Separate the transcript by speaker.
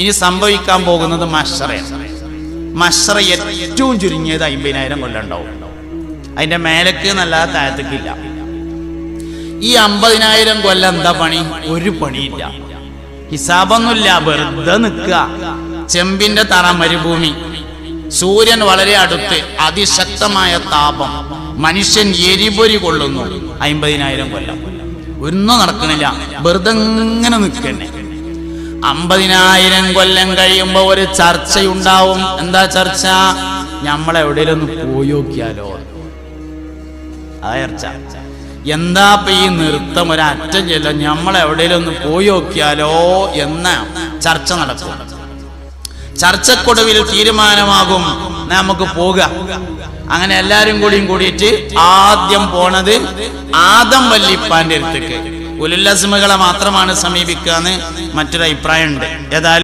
Speaker 1: ഇനി സംഭവിക്കാൻ പോകുന്നത് മഹ്ശറയാണ്. മഹ്ശറ ഏറ്റവും ചുരുങ്ങിയത് 50,000 കൊല്ലം ഉണ്ടാവും. അതിന്റെ മേലക്ക് നല്ല താഴത്തേക്കില്ല. ഈ 50,000 കൊല്ലം എന്താ പണി? ഒരു പണിയില്ല, ഹിസാബൊന്നുമില്ല, വെറുതെ നിൽക്കുക. ചെമ്പിന്റെ തറ, മരുഭൂമി, സൂര്യൻ വളരെ അടുത്ത്, അതിശക്തമായ താപം, മനുഷ്യൻ എരിപൊരി കൊള്ളുന്നു. 50,000 കൊല്ലം ഒന്നും നടക്കണില്ല, വെറുതെ ഇങ്ങനെ നിൽക്കന്നെ. 50,000 കൊല്ലം കഴിയുമ്പോ ഒരു ചർച്ചയുണ്ടാവും. എന്താ ചർച്ച? നമ്മളെവിടെയെങ്കിലും ഒന്ന് പോയി നോക്കിയാലോ. ആ ചർച്ച എന്താ ഇപ്പൊ ഈ നൃത്തം, ഒരറ്റം ചെല്ലോ, നമ്മളെവിടെയെങ്കിലും ഒന്ന് പോയി നോക്കിയാലോ എന്ന ചർച്ച നടക്കും. ചർച്ചക്കൊടുവിൽ തീരുമാനമാകും നമുക്ക് പോകാം. അങ്ങനെ എല്ലാരും കൂടിയിട്ട് ആദ്യം പോണത് ആദം വല്ലിപ്പാന്റെ അടുത്തേക്ക്. ഉലുൽ അസ്മുകളെ മാത്രമാണ് സമീപിക്കാന്ന് മറ്റൊരു അഭിപ്രായം ഉണ്ട്. ഏതായാലും